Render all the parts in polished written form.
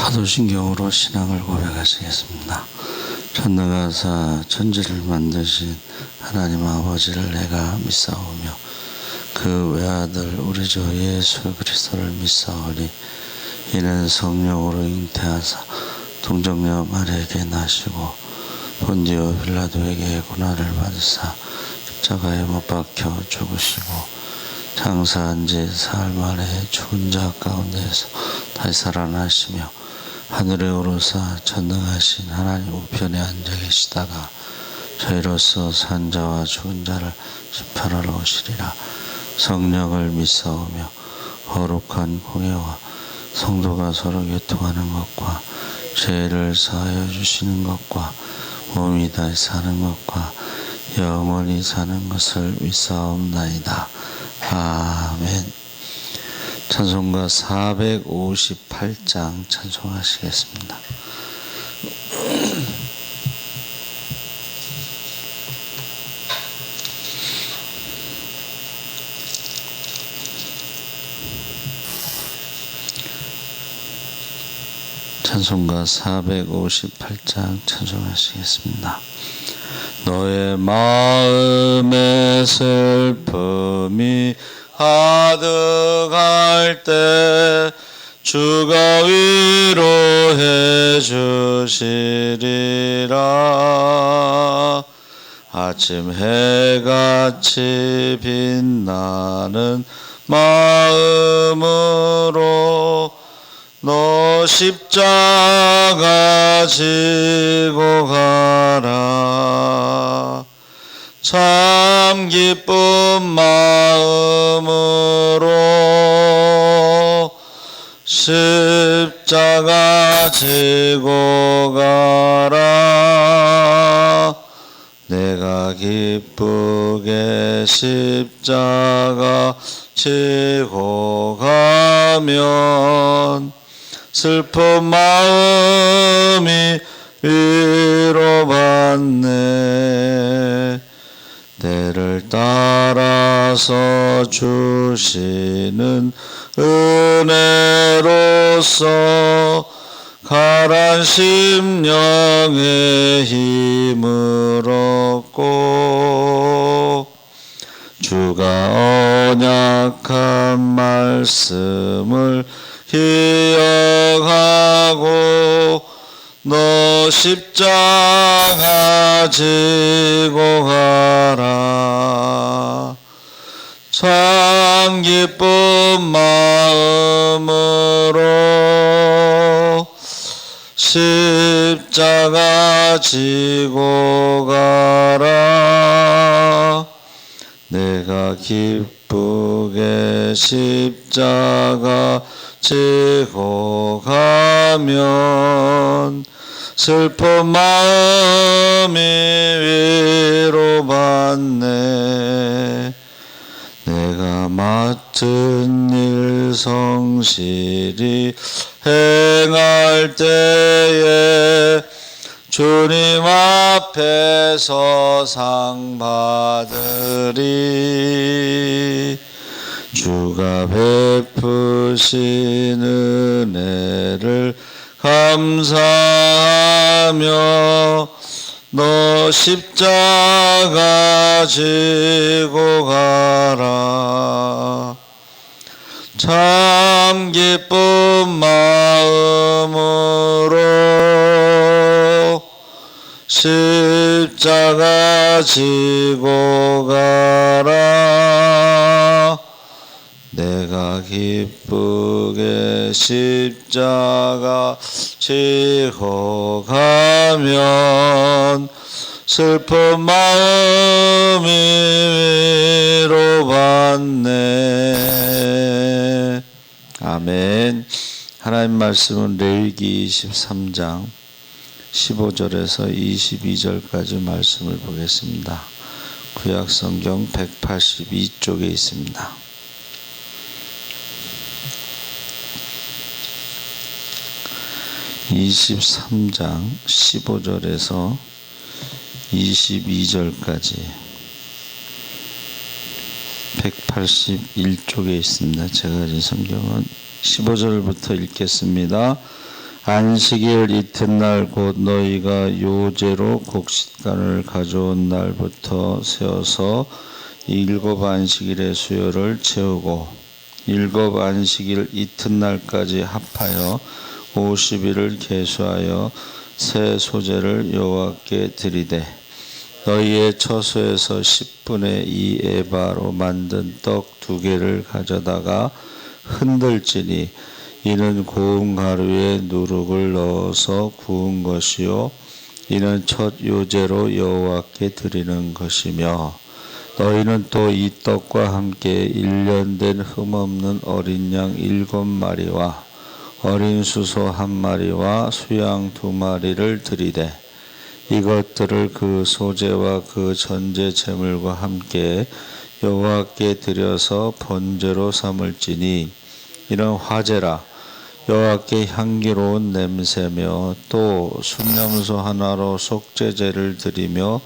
사도신경으로 신앙을 고백하시겠습니다. 전능하사 천지를 만드신 하나님 아버지를 내가 믿사오며 그 외아들 우리 주 예수 그리스도를 믿사오니 이는 성령으로 잉태하사 동정녀 마리아에게 나시고 본디오 빌라도에게 고난을 받으사 십자가에 못 박혀 죽으시고 장사한 지 사흘 만에 죽은 자 가운데서 다시 살아나시며 하늘에 오르사 전능하신 하나님 우편에 앉아 계시다가 저희로서 산 자와 죽은 자를 심판하러 오시리라. 성령을 믿사오며 거룩한 공예와 성도가 서로 교통하는 것과 죄를 사하여 주시는 것과 몸이 다시 사는 것과 영원히 사는 것을 믿사옵나이다. 아멘. 찬송가 458장 찬송하시겠습니다. 찬송가 458장 찬송하시겠습니다. 너의 마음의 슬픔이 가득할 때 주가 위로해 주시리라. 아침 해같이 빛나는 마음으로 너 십자가 지고 가라. 참 기쁜 마음으로 십자가 지고 가라. 내가 기쁘게 십자가 지고 가면 슬픈 마음이 위로받네. 내를 따라서 주시는 은혜로서 가란 심령의 힘을 얻고 주가 언약한 말씀을 기억하고 너 십자가 지고 가라. 참 기쁜 마음으로 십자가 지고 가라. 내가 기쁘게 십자가 지고 가면 슬픈 마음이 위로받네. 내가 맡은 일 성실히 행할 때에 주님 앞에서 상 받으리. 주가 베푸신 은혜를 감사하며 너 십자가 지고 가라. 참 기쁜 마음으로 십자가 지고 가라. 내가 기쁘게 십자가 지고 가면 슬픈 마음이 위로받네. 아멘. 하나님 말씀은 레위기 23장 15절에서 22절까지 말씀을 보겠습니다. 구약성경 182쪽에 있습니다. (23장) 15절에서 22절까지 181쪽에 있습니다. 제가 가진 성경은 15절부터 읽겠습니다. 안식일 이튿날 곧 너희가 요제로 곡식단을 가져온 날부터 세어서 일곱 안식일의 수요를 채우고 일곱 안식일 이튿날까지 합하여 50일을 계수하여 새 소재를 여호와께 드리되 너희의 처소에서 10분의 2 에바로 만든 떡 2개를 가져다가 흔들지니 이는 고운 가루에 누룩을 넣어서 구운 것이요 이는 첫 요제로 여호와께 드리는 것이며 너희는 또 이 떡과 함께 1년 된 흠없는 어린 양 7마리와 어린 수소 1마리와 수양 2마리를 드리되 이것들을 그 소제와 그 전제 제물과 함께 여호와께 드려서 번제로 삼을지니 이는 화제라 여호와께 향기로운 냄새며 또 순염소 하나로 속죄제를 드리며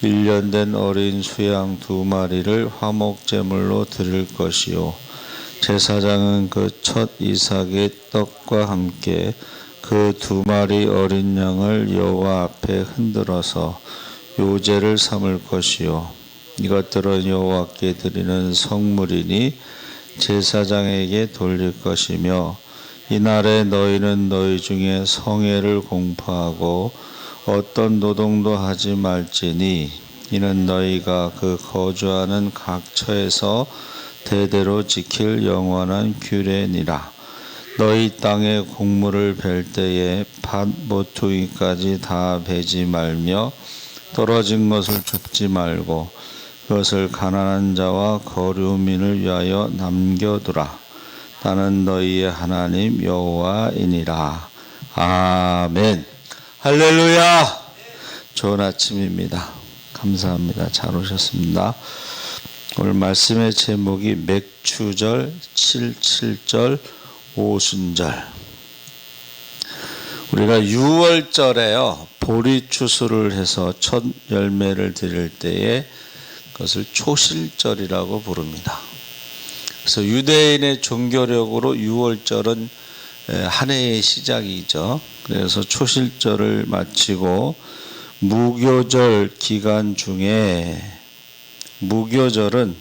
1년 된 어린 수양 2마리를 화목제물로 드릴 것이요 제사장은 그 첫 이삭의 떡과 함께 그 2마리 어린 양을 여호와 앞에 흔들어서 요제를 삼을 것이요 이것들은 여호와께 드리는 성물이니 제사장에게 돌릴 것이며 이날에 너희는 너희 중에 성회를 공포하고 어떤 노동도 하지 말지니 이는 너희가 그 거주하는 각 처에서 대대로 지킬 영원한 규례니라. 너희 땅에 곡물을 벨 때에 밭 모퉁이까지 다 베지 말며 떨어진 것을 줍지 말고 그것을 가난한 자와 거류민을 위하여 남겨두라. 나는 너희의 하나님 여호와이니라. 아멘. 할렐루야. 좋은 아침입니다. 감사합니다. 잘 오셨습니다. 오늘 말씀의 제목이 맥추절, 77절, 오순절. 우리가 6월절에요 보리추수를 해서 첫 열매를 드릴 때에 그것을 초실절이라고 부릅니다. 그래서 유대인의 종교력으로 6월절은 한 해의 시작이죠. 그래서 초실절을 마치고 무교절 기간 중에 무교절은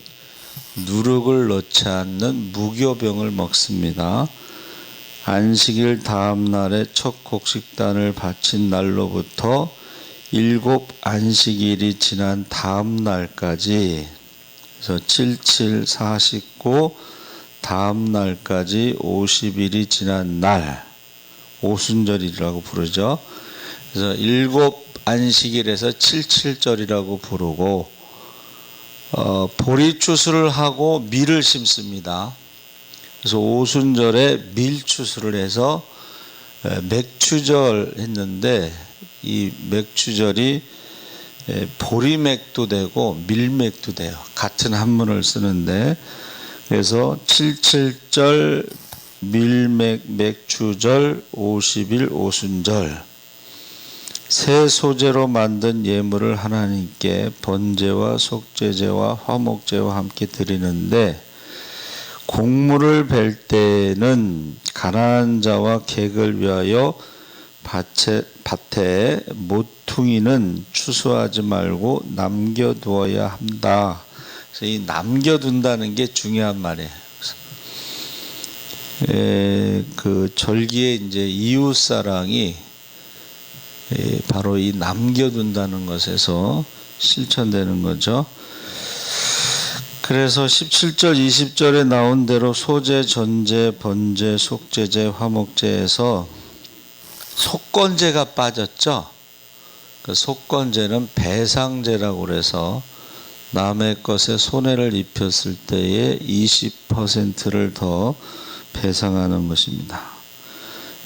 누룩을 넣지 않는 무교병을 먹습니다. 안식일 다음 날에 첫 곡식단을 바친 날로부터 7 안식일이 지난 다음 날까지 그래서 77, 49 다음 날까지 50일이 지난 날 오순절이라고 부르죠. 그래서 7 안식일에서 77절이라고 부르고 보리추수를 하고 밀을 심습니다. 그래서 오순절에 밀추수를 해서 맥추절 했는데 이 맥추절이 보리맥도 되고 밀맥도 돼요. 같은 한문을 쓰는데 그래서 77절 밀맥 맥추절 50일 오순절 새 소재로 만든 예물을 하나님께 번제와 속죄제와 화목제와 함께 드리는데 곡물을 벨 때는 가난한 자와 객을 위하여 밭에 모퉁이는 추수하지 말고 남겨두어야 한다. 그래서 이 남겨둔다는 게 중요한 말이에요. 그 절기에 이제 이웃사랑이 바로 이 남겨둔다는 것에서 실천되는 거죠. 그래서 17절, 20절에 나온 대로 소제, 전제, 번제, 속죄제, 화목제에서 속건제가 빠졌죠. 그 속건제는 배상제라고 그래서 남의 것에 손해를 입혔을 때에 20%를 더 배상하는 것입니다.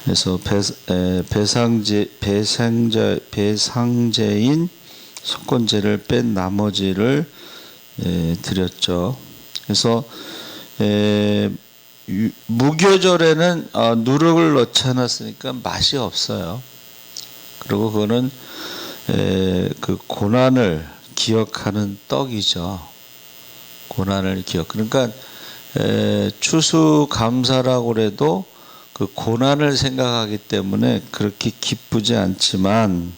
그래서 배상제인 속건제를 뺀 나머지를 드렸죠. 그래서 무교절에는 누룩을 넣지 않았으니까 맛이 없어요. 그리고 그거는 그 고난을 기억하는 떡이죠. 고난을 기억. 그러니까 추수감사라고 해도 그 고난을 생각하기 때문에 그렇게 기쁘지 않지만,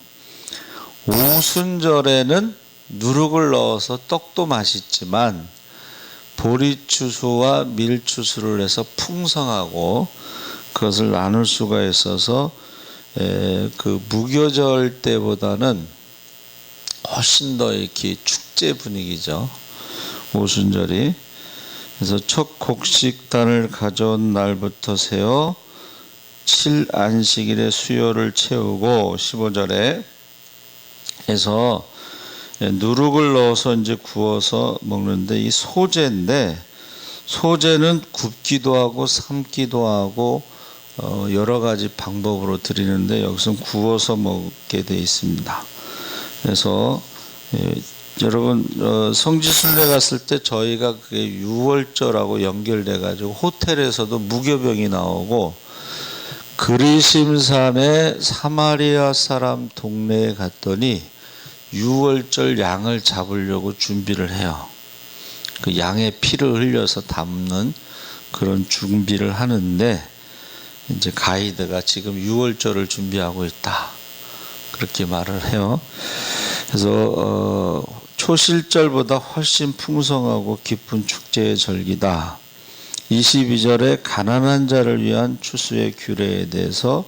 오순절에는 누룩을 넣어서 떡도 맛있지만 보리추수와 밀추수를 해서 풍성하고 그것을 나눌 수가 있어서 그 무교절 때보다는 훨씬 더 이렇게 축제 분위기죠, 오순절이. 그래서 첫 곡식단을 가져온 날부터 세어 7안식일의 수요를 채우고 15절에 해서 누룩을 넣어서 이제 구워서 먹는데, 이 소제인데, 소제는 굽기도 하고 삶기도 하고 여러 가지 방법으로 드리는데 여기서는 구워서 먹게 돼 있습니다. 그래서 여러분 성지순례 갔을 때 저희가 그게 6월절하고 연결돼 가지고 호텔에서도 무교병이 나오고, 그리심산의 사마리아 사람 동네에 갔더니 6월절 양을 잡으려고 준비를 해요. 그 양의 피를 흘려서 담는 그런 준비를 하는데, 이제 가이드가 지금 6월절을 준비하고 있다, 그렇게 말을 해요. 그래서 초실절보다 훨씬 풍성하고 깊은 축제의 절기다. 22절에 가난한 자를 위한 추수의 규례에 대해서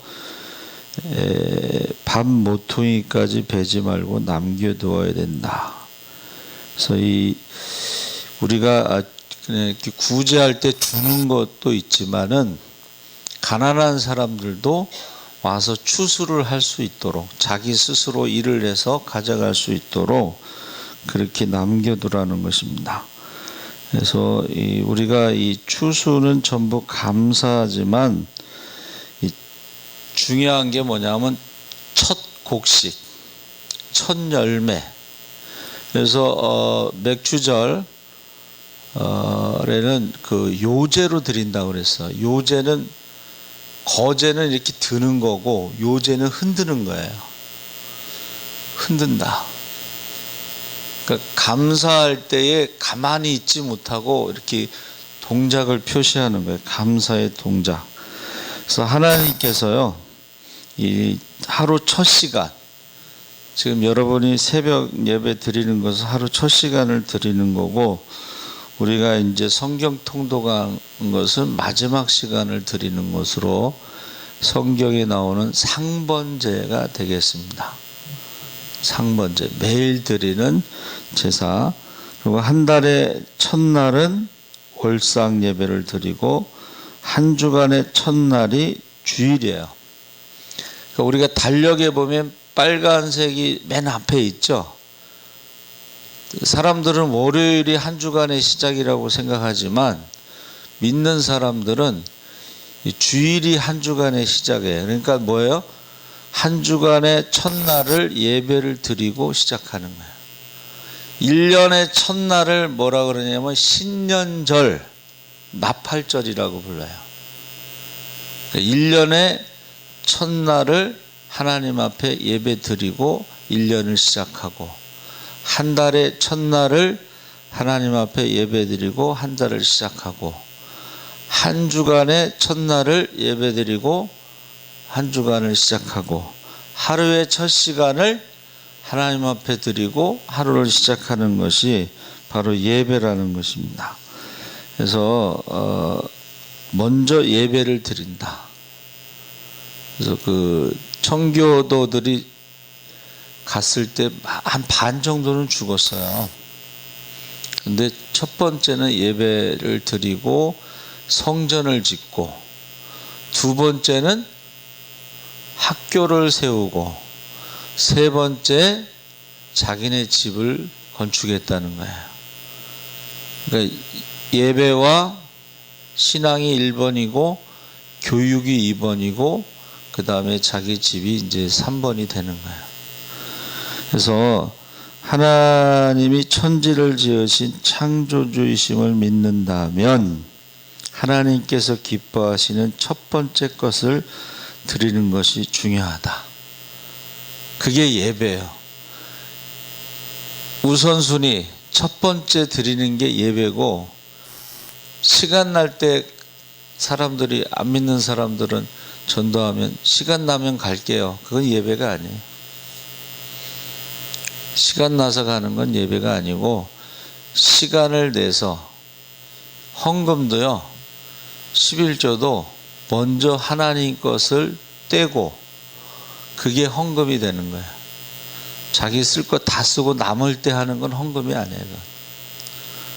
밥 모퉁이까지 베지 말고 남겨두어야 된다. 그래서 우리가 그냥 이렇게 구제할 때 주는 것도 있지만은, 가난한 사람들도 와서 추수를 할 수 있도록 자기 스스로 일을 해서 가져갈 수 있도록 그렇게 남겨두라는 것입니다. 그래서 우리가 이 추수는 전부 감사하지만, 중요한 게 뭐냐면 첫 곡식, 첫 열매. 그래서 맥주절에는 그 요제로 드린다고 그랬어. 요제는, 거제는 이렇게 드는 거고 요제는 흔드는 거예요. 흔든다. 그러니까 감사할 때에 가만히 있지 못하고 이렇게 동작을 표시하는 거예요. 감사의 동작. 그래서 하나님께서요, 이 하루 첫 시간, 지금 여러분이 새벽 예배 드리는 것은 하루 첫 시간을 드리는 거고, 우리가 이제 성경 통독한 것은 마지막 시간을 드리는 것으로 성경에 나오는 상번제가 되겠습니다. 상번제, 매일 드리는 제사. 그리고 한 달의 첫날은 월상 예배를 드리고 한 주간의 첫날이 주일이에요. 그러니까 우리가 달력에 보면 빨간색이 맨 앞에 있죠. 사람들은 월요일이 한 주간의 시작이라고 생각하지만, 믿는 사람들은 주일이 한 주간의 시작이에요. 그러니까 뭐예요? 한 주간의 첫날을 예배를 드리고 시작하는 거예요. 1년의 첫날을 뭐라 그러냐면 신년절, 나팔절이라고 불러요. 그러니까 1년의 첫날을 하나님 앞에 예배 드리고 1년을 시작하고, 한 달의 첫날을 하나님 앞에 예배드리고 한 달을 시작하고, 한 주간의 첫날을 예배드리고 한 주간을 시작하고, 하루의 첫 시간을 하나님 앞에 드리고 하루를 시작하는 것이 바로 예배라는 것입니다. 그래서 먼저 예배를 드린다. 그래서 그 청교도들이 갔을 때 한 반 정도는 죽었어요. 근데 첫 번째는 예배를 드리고 성전을 짓고, 두 번째는 학교를 세우고, 세 번째 자기네 집을 건축했다는 거예요. 그러니까 예배와 신앙이 1번이고 교육이 2번이고 그 다음에 자기 집이 이제 3번이 되는 거예요. 그래서 하나님이 천지를 지으신 창조주이심을 믿는다면 하나님께서 기뻐하시는 첫 번째 것을 드리는 것이 중요하다. 그게 예배예요. 우선순위 첫 번째 드리는 게 예배고, 시간 날 때 사람들이 안 믿는 사람들은 전도하면 시간 나면 갈게요. 그건 예배가 아니에요. 시간 나서 가는 건 예배가 아니고 시간을 내서 헌금도요. 11조도 먼저 하나님 것을 떼고 그게 헌금이 되는 거예요. 자기 쓸 거 다 쓰고 남을 때 하는 건 헌금이 아니에요.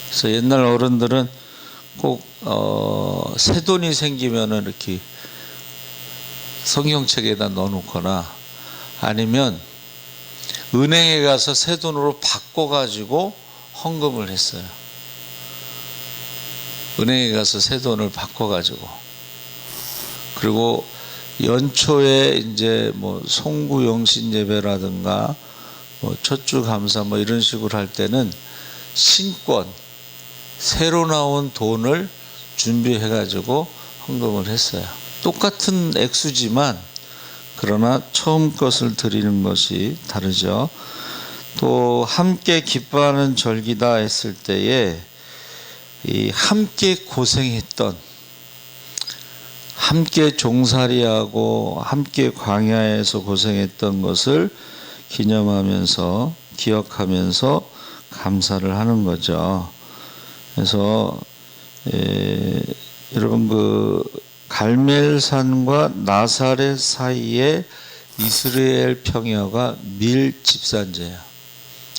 그래서 옛날 어른들은 꼭 새 돈이 생기면은 이렇게 성경책에다 넣어놓거나 아니면 은행에 가서 새 돈으로 바꿔가지고 헌금을 했어요. 은행에 가서 새 돈을 바꿔가지고. 그리고 연초에 이제 뭐 송구영신 예배라든가 뭐 첫주 감사 뭐 이런 식으로 할 때는 신권, 새로 나온 돈을 준비해가지고 헌금을 했어요. 똑같은 액수지만 그러나 처음 것을 드리는 것이 다르죠. 또 함께 기뻐하는 절기다 했을 때에 이 함께 고생했던, 함께 종살이하고 함께 광야에서 고생했던 것을 기념하면서 기억하면서 감사를 하는 거죠. 그래서 여러분 그 갈멜산과 나사렛 사이에 이스라엘 평야가 밀 집산지예요.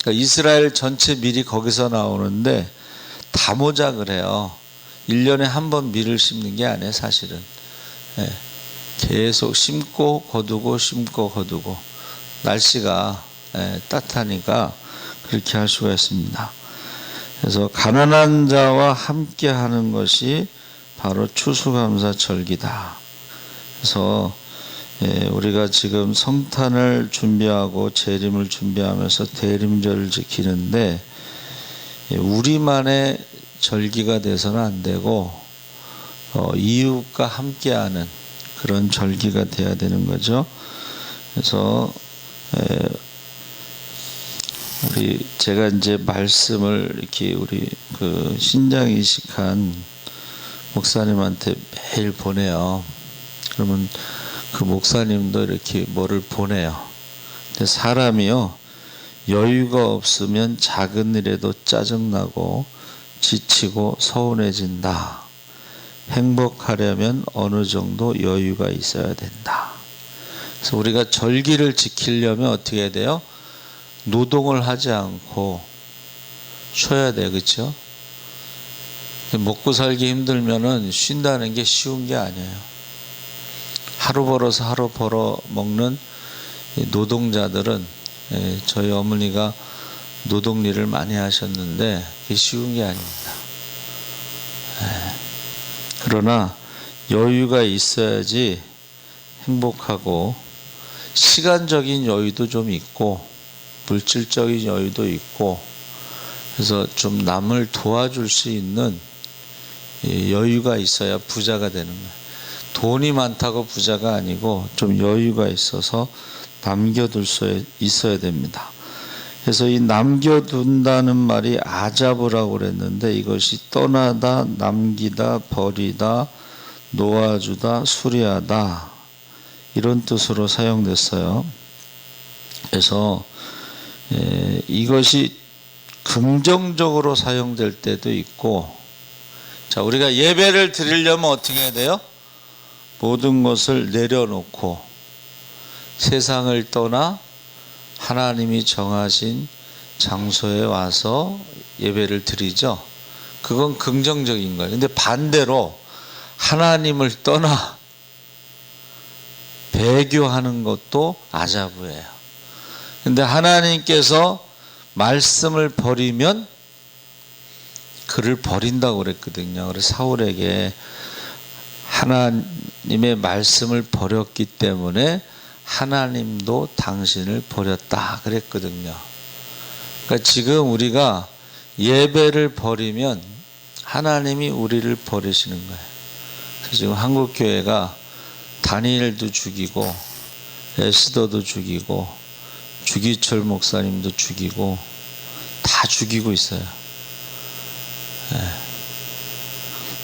그러니까 이스라엘 전체 밀이 거기서 나오는데 다 모작을 해요. 1년에 한 번 밀을 심는 게 아니에요, 사실은. 계속 심고 거두고 심고 거두고 날씨가 따뜻하니까 그렇게 할 수가 있습니다. 그래서 가난한 자와 함께 하는 것이 바로 추수감사 절기다. 그래서 우리가 지금 성탄을 준비하고 재림을 준비하면서 대림절을 지키는데 우리만의 절기가 돼서는 안 되고 이웃과 함께하는 그런 절기가 돼야 되는 거죠. 그래서 제가 이제 말씀을 이렇게 우리 그 신장 이식한 목사님한테 매일 보내요. 그러면 그 목사님도 이렇게 뭐를 보내요. 근데 사람이요, 여유가 없으면 작은 일에도 짜증나고 지치고 서운해진다. 행복하려면 어느 정도 여유가 있어야 된다. 그래서 우리가 절기를 지키려면 어떻게 해야 돼요? 노동을 하지 않고 쉬어야 돼, 그렇죠? 먹고 살기 힘들면은 쉰다는 게 쉬운 게 아니에요. 하루 벌어서 하루 벌어 먹는 노동자들은, 저희 어머니가 노동 일을 많이 하셨는데 그게 쉬운 게 아닙니다. 그러나 여유가 있어야지 행복하고, 시간적인 여유도 좀 있고 물질적인 여유도 있고, 그래서 좀 남을 도와줄 수 있는 여유가 있어야 부자가 되는 거예요. 돈이 많다고 부자가 아니고 좀 여유가 있어서 남겨둘 수 있어야 됩니다. 그래서 이 남겨둔다는 말이 아자브라고 그랬는데 이것이 떠나다, 남기다, 버리다, 놓아주다, 수리하다 이런 뜻으로 사용됐어요. 그래서 이것이 긍정적으로 사용될 때도 있고, 자, 우리가 예배를 드리려면 어떻게 해야 돼요? 모든 것을 내려놓고 세상을 떠나 하나님이 정하신 장소에 와서 예배를 드리죠. 그건 긍정적인 거예요. 근데 반대로 하나님을 떠나 배교하는 것도 아자부예요. 근데 하나님께서 말씀을 버리면 그를 버린다고 그랬거든요. 그래서 사울에게 하나님의 말씀을 버렸기 때문에 하나님도 당신을 버렸다 그랬거든요. 그러니까 지금 우리가 예배를 버리면 하나님이 우리를 버리시는 거예요. 그래서 지금 한국교회가 다니엘도 죽이고 에스더도 죽이고 주기철 목사님도 죽이고 다 죽이고 있어요.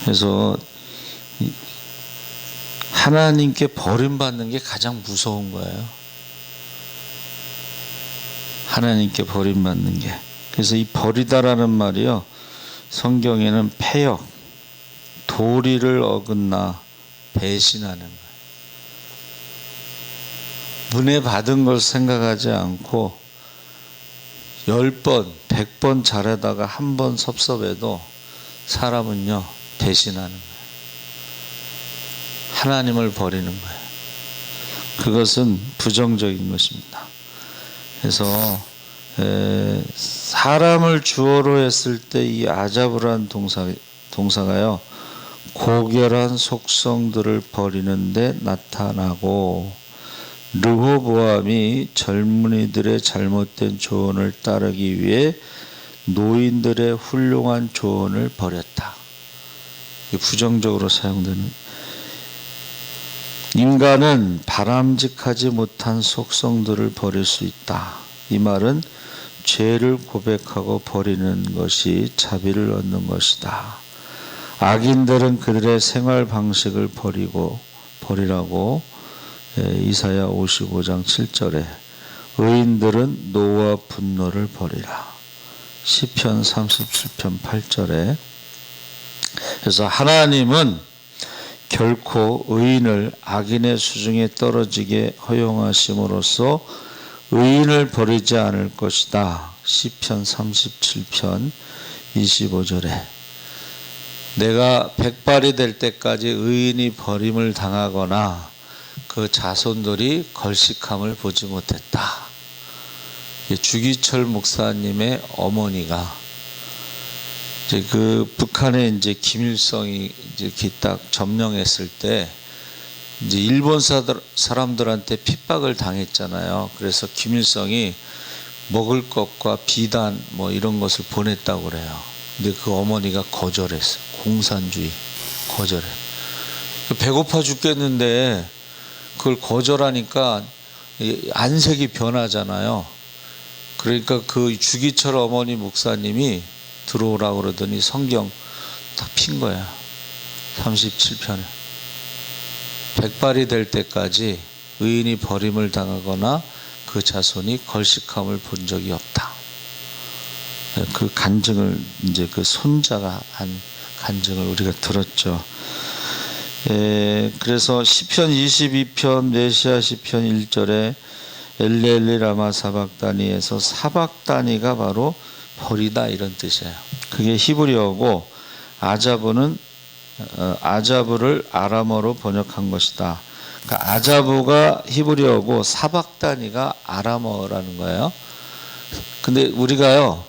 그래서 하나님께 버림받는 게 가장 무서운 거예요. 하나님께 버림받는 게. 그래서 이 버리다라는 말이요, 성경에는 패역, 도리를 어긋나 배신하는 거예요. 은혜 받은 걸 생각하지 않고 10번, 100번 잘하다가 한 번 섭섭해도 사람은요, 배신하는 거예요. 하나님을 버리는 거예요. 그것은 부정적인 것입니다. 그래서 사람을 주어로 했을 때 이 아자브라는 동사가요, 고결한 속성들을 버리는 데 나타나고, 르호보암이 젊은이들의 잘못된 조언을 따르기 위해 노인들의 훌륭한 조언을 버렸다. 부정적으로 사용되는, 인간은 바람직하지 못한 속성들을 버릴 수 있다. 이 말은 죄를 고백하고 버리는 것이 자비를 얻는 것이다. 악인들은 그들의 생활 방식을 버리라고 이사야 55장 7절에, 의인들은 노와 분노를 버리라. 시편 37편 8절에. 그래서 하나님은 결코 의인을 악인의 수중에 떨어지게 허용하심으로써 의인을 버리지 않을 것이다. 시편 37편 25절에. 내가 백발이 될 때까지 의인이 버림을 당하거나 그 자손들이 걸식함을 보지 못했다. 주기철 목사님의 어머니가 이제 그 북한에 이제 김일성이 이제 딱 점령했을 때 이제 일본 사람들한테 핍박을 당했잖아요. 그래서 김일성이 먹을 것과 비단 뭐 이런 것을 보냈다고 그래요. 근데 그 어머니가 거절했어. 공산주의 거절해. 배고파 죽겠는데 그걸 거절하니까 안색이 변하잖아요. 그러니까 그 주기철 어머니 목사님이 들어오라고 그러더니 성경 다 핀 거야. 37편에. 백발이 될 때까지 의인이 버림을 당하거나 그 자손이 걸식함을 본 적이 없다. 그 간증을 이제 그 손자가 한 간증을 우리가 들었죠. 그래서 시편 22편 메시아 시편 1절에 엘레엘리 라마 사박다니에서 사박다니가 바로 버리다 이런 뜻이에요. 그게 히브리어고 아자브를 아람어로 번역한 것이다. 그러니까 아자브가 히브리어고 사박다니가 아람어라는 거예요. 근데 우리가요,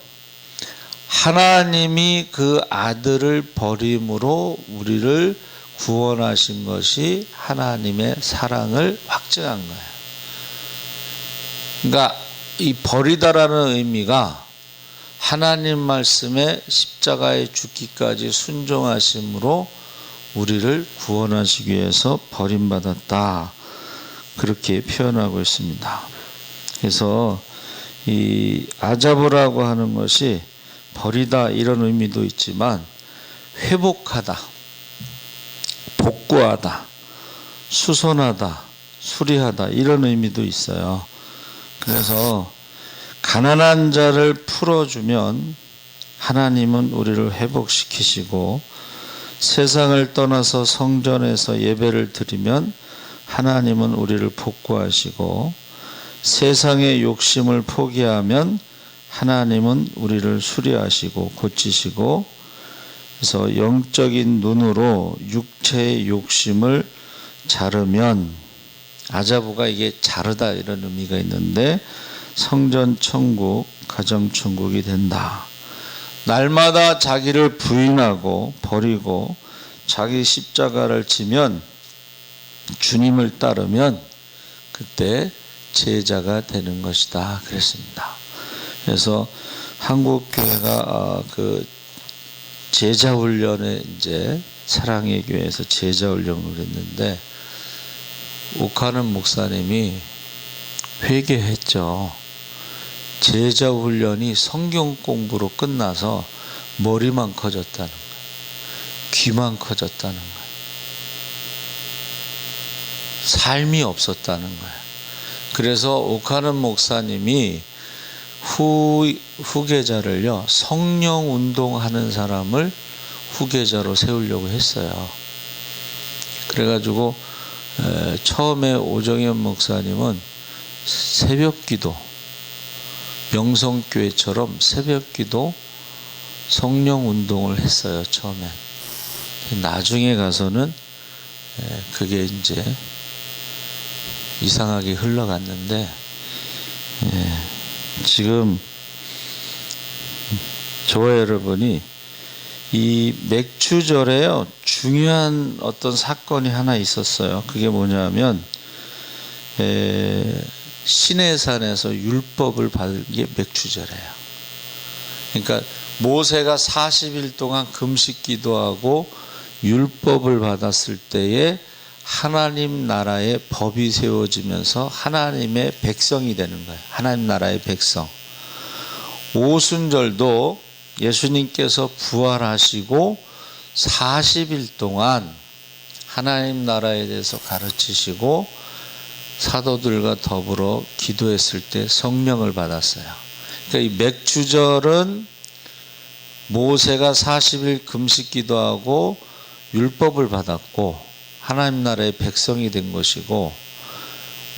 하나님이 그 아들을 버림으로 우리를 구원하신 것이 하나님의 사랑을 확증한 거예요. 그러니까 이 버리다라는 의미가 하나님 말씀에 십자가에 죽기까지 순종하심으로 우리를 구원하시기 위해서 버림받았다. 그렇게 표현하고 있습니다. 그래서 이 아자브라고 하는 것이 버리다 이런 의미도 있지만 회복하다, 복구하다, 수선하다, 수리하다 이런 의미도 있어요. 그래서 가난한 자를 풀어주면 하나님은 우리를 회복시키시고, 세상을 떠나서 성전에서 예배를 드리면 하나님은 우리를 복구하시고, 세상의 욕심을 포기하면 하나님은 우리를 수리하시고 고치시고, 그래서 영적인 눈으로 육체의 욕심을 자르면, 아자부가 이게 자르다 이런 의미가 있는데 성전 천국, 가정 천국이 된다. 날마다 자기를 부인하고 버리고 자기 십자가를 지면, 주님을 따르면 그때 제자가 되는 것이다 그랬습니다. 그래서 한국 교회가 그 제자 훈련에 이제 사랑의 교회에서 제자 훈련을 했는데 옥하는 목사님이 회개했죠. 제자 훈련이 성경 공부로 끝나서 머리만 커졌다는 거예요. 귀만 커졌다는 거예요. 삶이 없었다는 거예요. 그래서 오카는 목사님이 후계자를요, 성령 운동하는 사람을 후계자로 세우려고 했어요. 그래가지고 처음에 오정현 목사님은 새벽기도, 명성교회처럼 새벽기도 성령 운동을 했어요. 처음에. 나중에 가서는 그게 이제 이상하게 흘러갔는데, 지금 저와 여러분이 이 맥추절에요, 중요한 어떤 사건이 하나 있었어요. 그게 뭐냐면 시내산에서 율법을 받은 게 맥추절이에요. 그러니까 모세가 40일 동안 금식 기도하고 율법을 받았을 때에 하나님 나라의 법이 세워지면서 하나님의 백성이 되는 거예요. 하나님 나라의 백성. 오순절도 예수님께서 부활하시고 40일 동안 하나님 나라에 대해서 가르치시고 사도들과 더불어 기도했을 때 성령을 받았어요. 그러니까 이 맥추절은 모세가 40일 금식 기도하고 율법을 받았고 하나님 나라의 백성이 된 것이고,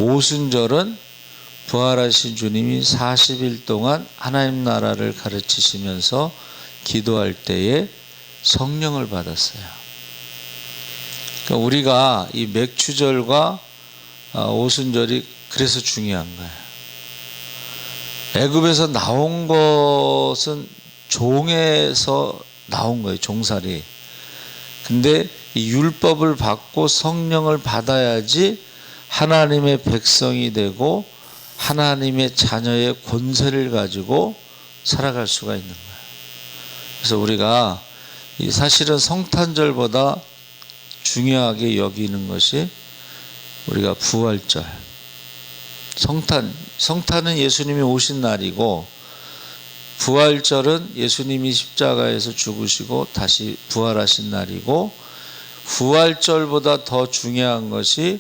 오순절은 부활하신 주님이 40일 동안 하나님 나라를 가르치시면서 기도할 때에 성령을 받았어요. 그러니까 우리가 이 맥추절과 오순절이 그래서 중요한 거예요. 애굽에서 나온 것은 종에서 나온 거예요. 종살이. 근데 이 율법을 받고 성령을 받아야지 하나님의 백성이 되고 하나님의 자녀의 권세를 가지고 살아갈 수가 있는 거예요. 그래서 우리가 사실은 성탄절보다 중요하게 여기는 것이 우리가 부활절. 성탄은 예수님이 오신 날이고, 부활절은 예수님이 십자가에서 죽으시고 다시 부활하신 날이고, 부활절보다 더 중요한 것이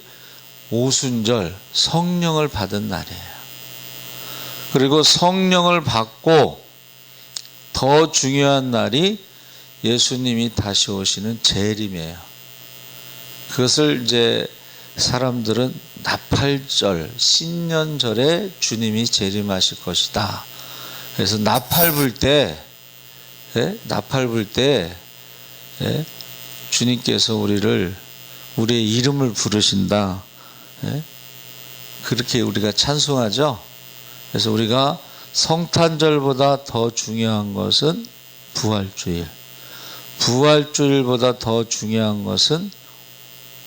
오순절, 성령을 받은 날이에요. 그리고 성령을 받고 더 중요한 날이 예수님이 다시 오시는 재림이에요. 그것을 이제 사람들은 나팔절, 신년절에 주님이 재림하실 것이다. 그래서 나팔 불 때 주님께서 우리의 이름을 부르신다. 그렇게 우리가 찬송하죠. 그래서 우리가 성탄절보다 더 중요한 것은 부활주일, 부활주일보다 더 중요한 것은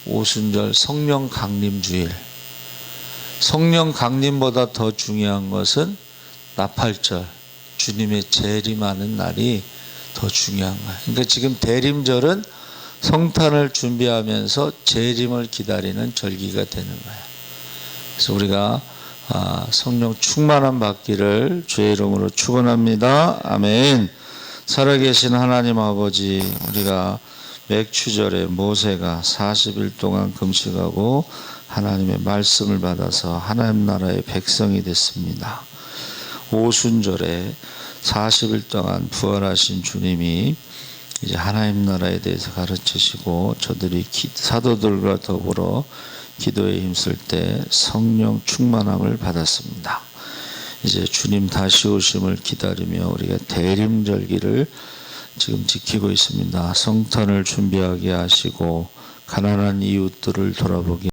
오순절 성령 강림주일, 성령 강림보다 더 중요한 것은 나팔절, 주님의 재림하는 날이 더 중요한 거예요. 그러니까 지금 대림절은 성탄을 준비하면서 재림을 기다리는 절기가 되는 거예요. 그래서 우리가 성령 충만함 받기를 주의 이름으로 축원합니다. 아멘. 살아계신 하나님 아버지, 우리가 맥추절에 모세가 40일 동안 금식하고 하나님의 말씀을 받아서 하나님 나라의 백성이 됐습니다. 오순절에 40일 동안 부활하신 주님이 이제 하나님 나라에 대해서 가르치시고, 저들이 사도들과 더불어 기도에 힘쓸 때 성령 충만함을 받았습니다. 이제 주님 다시 오심을 기다리며 우리가 대림절기를 지금 지키고 있습니다. 성탄을 준비하게 하시고 가난한 이웃들을 돌아보게